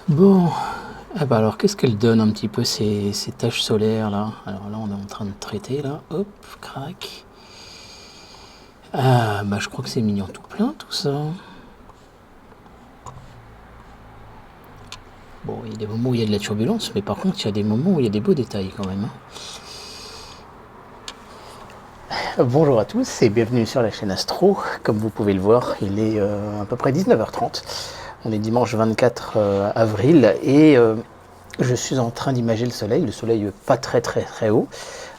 Bon, ah bah alors qu'est-ce qu'elle donne un petit peu ces taches solaires là? Alors là on est en train de traiter là, hop, crac. Ah bah je crois que c'est mignon tout plein tout ça. Bon, il y a des moments où il y a de la turbulence, mais par contre il y a des moments où il y a des beaux détails quand même, hein. Bonjour à tous et bienvenue sur la chaîne Astro. Comme vous pouvez le voir, il est à peu près 19h30. On est dimanche 24 avril et je suis en train d'imager le soleil pas très haut,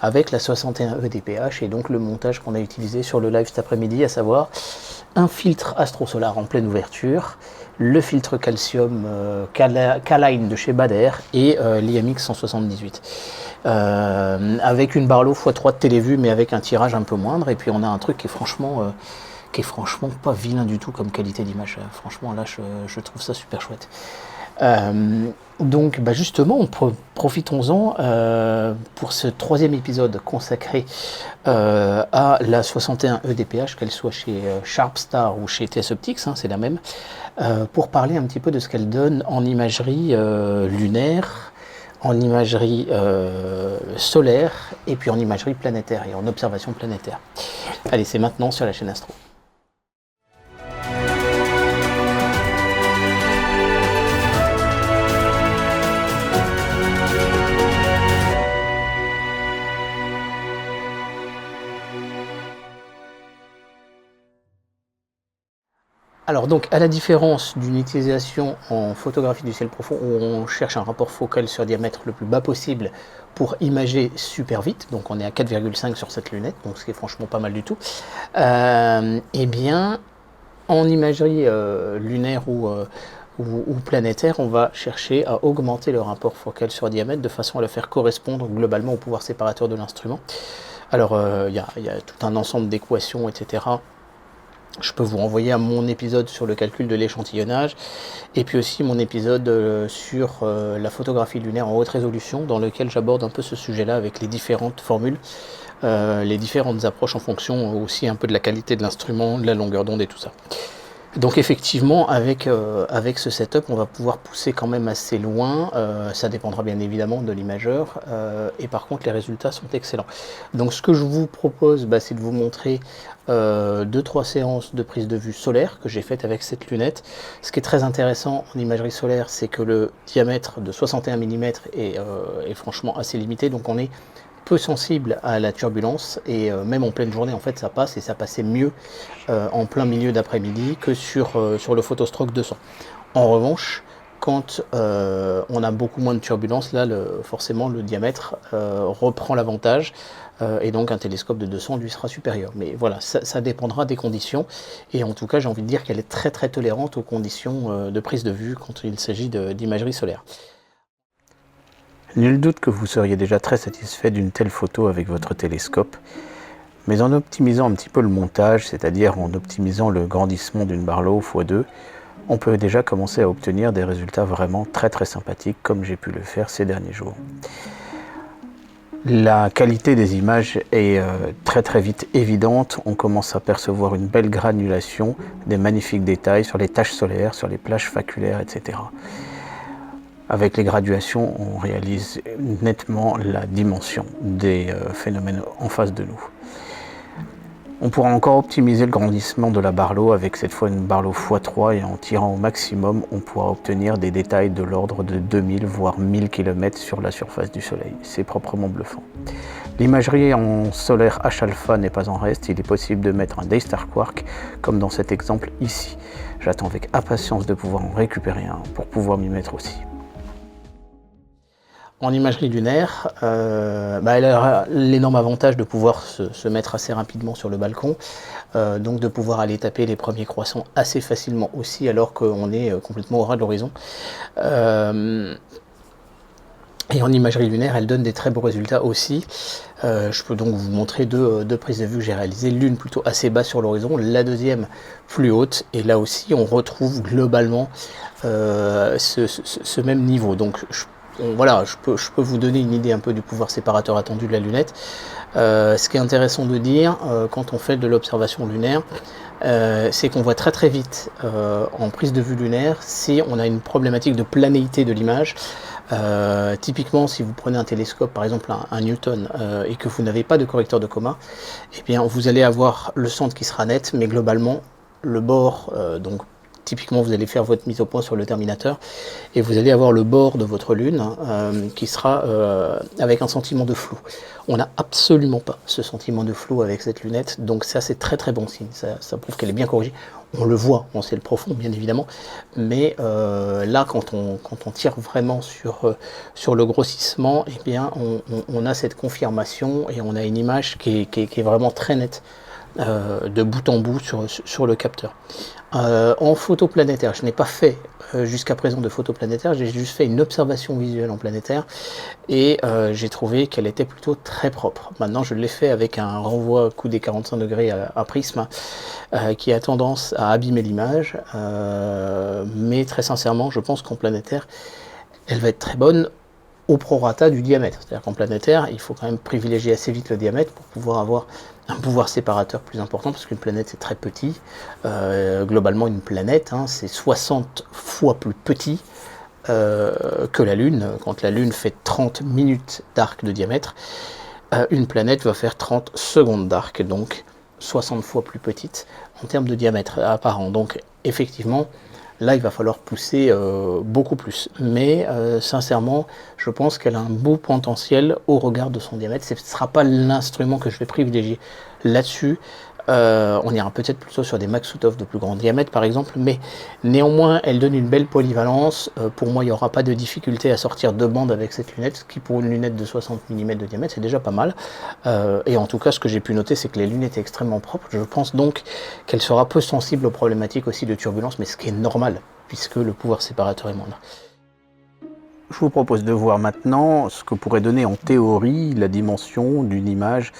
avec la 61 EDPH et donc le montage qu'on a utilisé sur le live cet après-midi, à savoir un filtre Astro Solar en pleine ouverture, le filtre calcium K-Line de chez Bader et l'IMX 178. Avec une Barlow x3 de télévue mais avec un tirage un peu moindre, et puis on a un truc qui est franchement pas vilain du tout comme qualité d'image. Franchement là je trouve ça super chouette. Donc bah justement, profitons-en pour ce troisième épisode consacré à la 61 EDPH, qu'elle soit chez Sharpstar ou chez TS Optics, hein, c'est la même, pour parler un petit peu de ce qu'elle donne en imagerie lunaire, en imagerie solaire, et puis en imagerie planétaire et en observation planétaire. Allez, c'est maintenant sur la chaîne Astro. Alors donc, à la différence d'une utilisation en photographie du ciel profond où on cherche un rapport focal sur diamètre le plus bas possible pour imager super vite, donc on est à 4,5 sur cette lunette, donc ce qui est franchement pas mal du tout, eh bien, en imagerie lunaire ou planétaire, on va chercher à augmenter le rapport focal sur diamètre de façon à le faire correspondre globalement au pouvoir séparateur de l'instrument. Alors, il y a tout un ensemble d'équations, etc. Je peux vous renvoyer à mon épisode sur le calcul de l'échantillonnage et puis aussi mon épisode sur la photographie lunaire en haute résolution, dans lequel j'aborde un peu ce sujet-là avec les différentes formules, les différentes approches en fonction aussi un peu de la qualité de l'instrument, de la longueur d'onde et tout ça. Donc effectivement, avec ce setup, on va pouvoir pousser quand même assez loin. Ça dépendra bien évidemment de l'imageur. Et par contre, les résultats sont excellents. Donc ce que je vous propose, c'est de vous montrer 2-3 séances de prise de vue solaire que j'ai faites avec cette lunette. Ce qui est très intéressant en imagerie solaire, c'est que le diamètre de 61 mm est franchement assez limité. Donc on est peu sensible à la turbulence et même en pleine journée en fait ça passe, et ça passait mieux en plein milieu d'après-midi que sur le Photostroke 200. En revanche, quand on a beaucoup moins de turbulence, là forcément le diamètre reprend l'avantage et donc un télescope de 200 lui sera supérieur. Mais voilà, ça dépendra des conditions, et en tout cas j'ai envie de dire qu'elle est très tolérante aux conditions de prise de vue quand il s'agit d'imagerie solaire. Nul doute que vous seriez déjà très satisfait d'une telle photo avec votre télescope, mais en optimisant un petit peu le montage, c'est-à-dire en optimisant le grandissement d'une Barlow x2, on peut déjà commencer à obtenir des résultats vraiment très sympathiques, comme j'ai pu le faire ces derniers jours. La qualité des images est très vite évidente. On commence à percevoir une belle granulation, des magnifiques détails sur les taches solaires, sur les plages faculaires, etc. Avec les graduations, on réalise nettement la dimension des phénomènes en face de nous. On pourra encore optimiser le grandissement de la Barlow avec cette fois une Barlow x3, et en tirant au maximum, on pourra obtenir des détails de l'ordre de 2000 voire 1000 km sur la surface du Soleil. C'est proprement bluffant. L'imagerie en solaire H-alpha n'est pas en reste, il est possible de mettre un Daystar Quark comme dans cet exemple ici. J'attends avec impatience de pouvoir en récupérer un pour pouvoir m'y mettre aussi. En imagerie lunaire, elle a l'énorme avantage de pouvoir se mettre assez rapidement sur le balcon, donc de pouvoir aller taper les premiers croissants assez facilement aussi, alors qu'on est complètement au ras de l'horizon. Et en imagerie lunaire, elle donne des très beaux résultats aussi. Je peux donc vous montrer deux prises de vue que j'ai réalisées, l'une plutôt assez basse sur l'horizon, la deuxième plus haute, et là aussi on retrouve globalement ce même niveau. Donc voilà, je peux vous donner une idée un peu du pouvoir séparateur attendu de la lunette. Ce qui est intéressant de dire quand on fait de l'observation lunaire, c'est qu'on voit très très vite en prise de vue lunaire si on a une problématique de planéité de l'image. Typiquement, si vous prenez un télescope, par exemple un Newton, et que vous n'avez pas de correcteur de coma, eh bien vous allez avoir le centre qui sera net, mais globalement le bord, donc typiquement vous allez faire votre mise au point sur le terminateur, et vous allez avoir le bord de votre lune qui sera avec un sentiment de flou. On n'a absolument pas ce sentiment de flou avec cette lunette, donc ça c'est très très bon signe, ça prouve qu'elle est bien corrigée. On le voit en ciel profond bien évidemment, mais là quand on tire vraiment sur le grossissement, eh bien on a cette confirmation et on a une image qui est vraiment très nette de bout en bout sur le capteur. En photo planétaire, je n'ai pas fait jusqu'à présent de photo planétaire, j'ai juste fait une observation visuelle en planétaire et j'ai trouvé qu'elle était plutôt très propre. Maintenant je l'ai fait avec un renvoi coudé 45 degrés à prisme qui a tendance à abîmer l'image, mais très sincèrement je pense qu'en planétaire elle va être très bonne au prorata du diamètre. C'est-à-dire qu'en planétaire, il faut quand même privilégier assez vite le diamètre pour pouvoir avoir un pouvoir séparateur plus important, parce qu'une planète c'est très petit. Globalement, une planète, hein, c'est 60 fois plus petit que la Lune. Quand la Lune fait 30 minutes d'arc de diamètre, une planète va faire 30 secondes d'arc, donc 60 fois plus petite en termes de diamètre apparent. Donc effectivement, là il va falloir pousser beaucoup plus. Mais sincèrement, je pense qu'elle a un beau potentiel au regard de son diamètre. Ce ne sera pas l'instrument que je vais privilégier là-dessus. On ira peut-être plutôt sur des Maksutov de plus grand diamètre par exemple, mais néanmoins elle donne une belle polyvalence. Pour moi il n'y aura pas de difficulté à sortir deux bandes avec cette lunette, ce qui pour une lunette de 60 mm de diamètre c'est déjà pas mal. Et en tout cas ce que j'ai pu noter c'est que les lunettes est extrêmement propre. Je pense donc qu'elle sera peu sensible aux problématiques aussi de turbulence, mais ce qui est normal puisque le pouvoir séparateur est moindre. Je vous propose de voir maintenant ce que pourrait donner en théorie la dimension d'une image,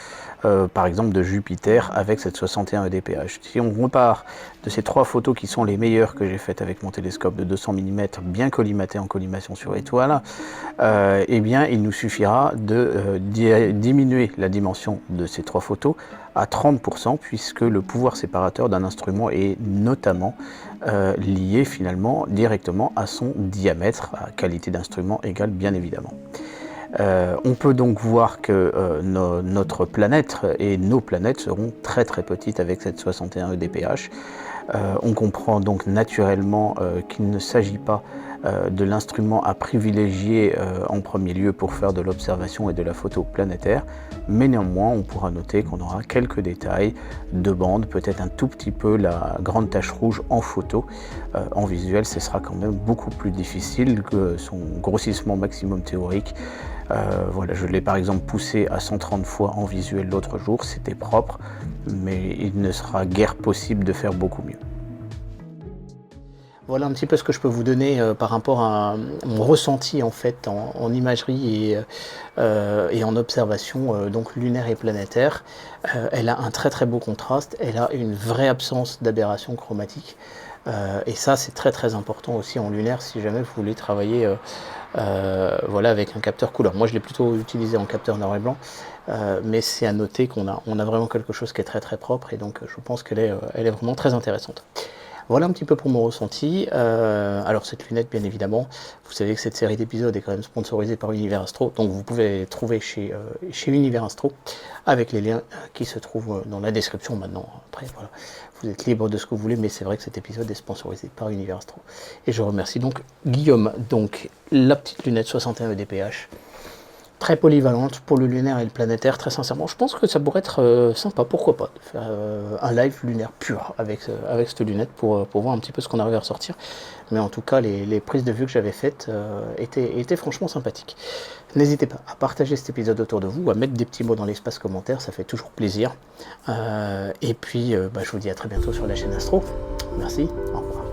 par exemple de Jupiter avec cette 61 dph. Si on repart de ces trois photos qui sont les meilleures que j'ai faites avec mon télescope de 200 mm, bien collimaté en collimation sur étoile, eh bien il nous suffira de diminuer la dimension de ces trois photos à 30%, puisque le pouvoir séparateur d'un instrument est notamment lié finalement directement à son diamètre, à qualité d'instrument égale bien évidemment. On peut donc voir que notre planète et nos planètes seront très très petites avec cette 61 dph. On comprend donc naturellement qu'il ne s'agit pas de l'instrument à privilégier en premier lieu pour faire de l'observation et de la photo planétaire, mais néanmoins on pourra noter qu'on aura quelques détails de bande, peut-être un tout petit peu la grande tache rouge en photo. En visuel ce sera quand même beaucoup plus difficile que son grossissement maximum théorique. Voilà, je l'ai par exemple poussé à 130 fois en visuel l'autre jour, c'était propre, mais il ne sera guère possible de faire beaucoup mieux. Voilà un petit peu ce que je peux vous donner par rapport à mon ressenti en fait en imagerie et en observation donc lunaire et planétaire. Elle a un très très beau contraste, elle a une vraie absence d'aberration chromatique. Et ça c'est très très important aussi en lunaire si jamais vous voulez travailler voilà, avec un capteur couleur. Moi je l'ai plutôt utilisé en capteur noir et blanc, mais c'est à noter qu'on a vraiment quelque chose qui est très très propre, et donc je pense qu'elle est vraiment très intéressante. Voilà un petit peu pour mon ressenti. Alors cette lunette, bien évidemment, vous savez que cette série d'épisodes est quand même sponsorisée par Univers Astro, donc vous pouvez trouver chez Univers Astro, avec les liens qui se trouvent dans la description maintenant. Après, voilà, vous êtes libre de ce que vous voulez, mais c'est vrai que cet épisode est sponsorisé par Univers Astro. Et je remercie donc Guillaume. Donc la petite lunette 61 dph. Très polyvalente pour le lunaire et le planétaire, très sincèrement. Je pense que ça pourrait être sympa, pourquoi pas, de faire un live lunaire pur avec cette lunette pour voir un petit peu ce qu'on arrive à ressortir. Mais en tout cas, les prises de vue que j'avais faites étaient franchement sympathiques. N'hésitez pas à partager cet épisode autour de vous, à mettre des petits mots dans l'espace commentaire, ça fait toujours plaisir. Et puis, je vous dis à très bientôt sur la chaîne Astro. Merci, au revoir.